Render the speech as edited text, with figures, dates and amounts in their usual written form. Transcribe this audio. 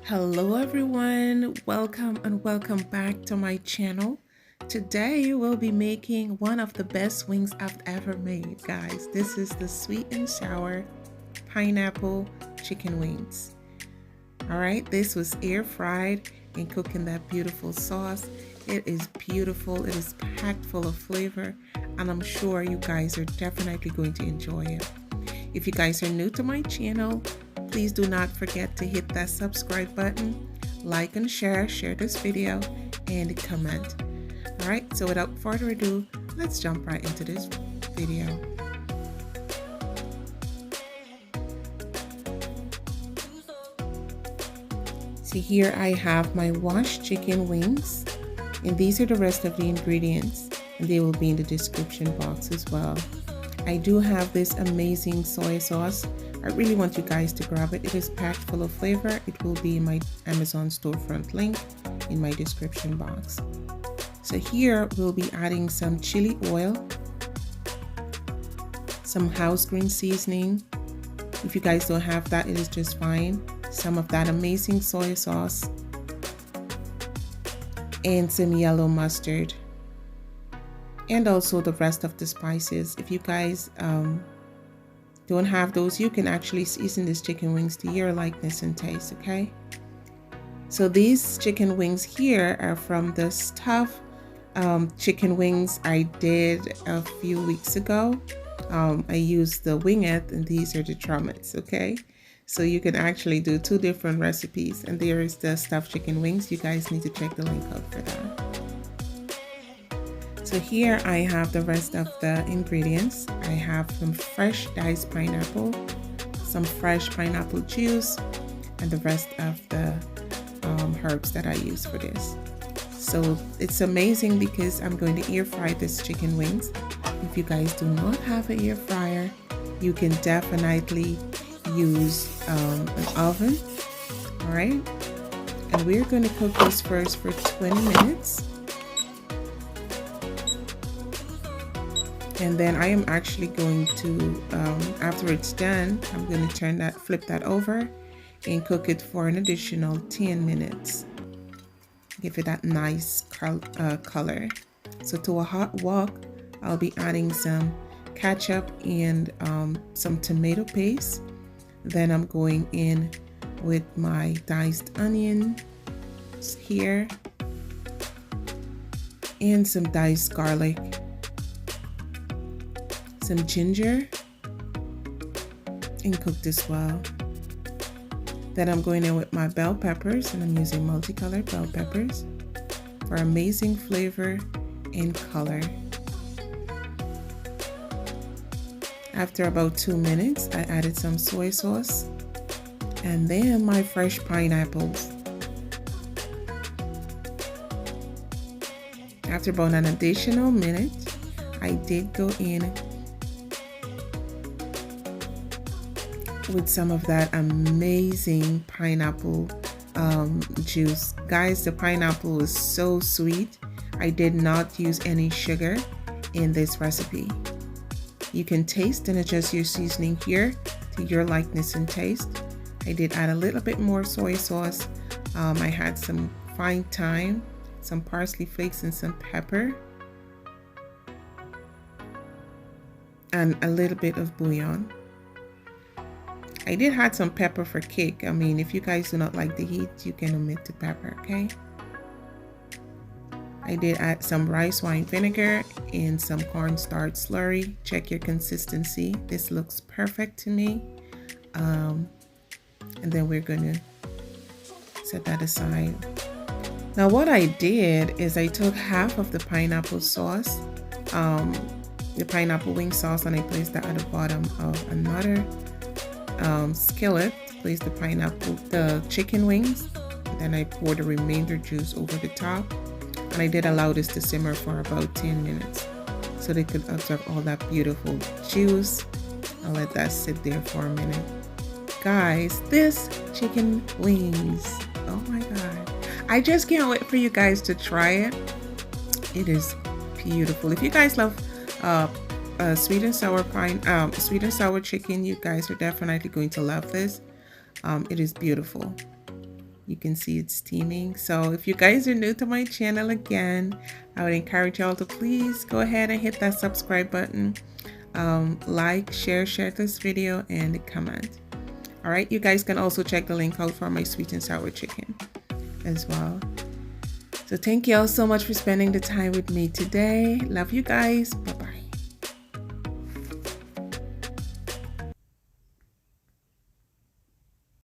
Hello everyone, welcome and welcome back to my channel. Today we'll be making one of the best wings I've ever made, guys. This is the sweet and sour pineapple chicken wings. All right, this was air fried and cooked in that beautiful sauce. It is beautiful, it is packed full of flavor, and I'm sure you guys are definitely going to enjoy it. If you guys are new to my channel, please do not forget to hit that subscribe button, like and share this video, and comment. All right, so without further ado, let's jump right into this video. See, here I have my washed chicken wings, and these are the rest of the ingredients, and they will be in the description box as well. I do have this amazing soy sauce. I really want you guys to grab it. It is packed full of flavor. It will be in my Amazon storefront link in my description box. So here we'll be adding some chili oil, some house green seasoning. If you guys don't have that, it is just fine. Some of that amazing soy sauce and some yellow mustard, and also the rest of the spices. If you guys don't have those, you can actually season these chicken wings to your likeness and taste. Okay, so these chicken wings here are from the stuffed chicken wings I did a few weeks ago. I used the wingette, and these are the drumettes. Okay, so you can actually do two different recipes, and there is the stuffed chicken wings. You guys need to check the link out for that. So here I have the rest of the ingredients. I have some fresh diced pineapple, some fresh pineapple juice, and the rest of the herbs that I use for this. So it's amazing because I'm going to air fry this chicken wings. If you guys do not have an air fryer, you can definitely use an oven. All right, and we're going to cook this first for 20 minutes. And then I am actually going to, after it's done, I'm going to flip that over and cook it for an additional 10 minutes. Give it that nice color. So to a hot wok, I'll be adding some ketchup and some tomato paste. Then I'm going in with my diced onion here and some diced garlic, some ginger, and cook this well. Then I'm going in with my bell peppers, and I'm using multicolored bell peppers for amazing flavor and color. After about 2 minutes, I added some soy sauce and then my fresh pineapples. After about an additional minute, I did go in with some of that amazing pineapple juice. Guys, the pineapple is so sweet. I did not use any sugar in this recipe. You can taste and adjust your seasoning here to your likeness and taste. I did add a little bit more soy sauce. I had some fine thyme, some parsley flakes, and some pepper, and a little bit of bouillon. I did add some pepper for kick. I mean, if you guys do not like the heat, you can omit the pepper, okay? I did add some rice wine vinegar and some cornstarch slurry. Check your consistency. This looks perfect to me. And then we're gonna set that aside. Now what I did is I took half of the pineapple sauce, the pineapple wing sauce, and I placed that at the bottom of another skillet. Place the chicken wings, then I poured the remainder juice over the top, and I did allow this to simmer for about 10 minutes so they could absorb all that beautiful juice. I'll let that sit there for a minute. Guys, this chicken wings, oh my god, I just can't wait for you guys to try it. It is beautiful. If you guys love sweet and sour chicken, you guys are definitely going to love this. It is beautiful. You can see it's steaming. So if you guys are new to my channel, again, I would encourage y'all to please go ahead and hit that subscribe button. Like, share this video, and comment. All right, you guys can also check the link out for my sweet and sour chicken as well. So thank you all so much for spending the time with me today. Love you guys. Bye.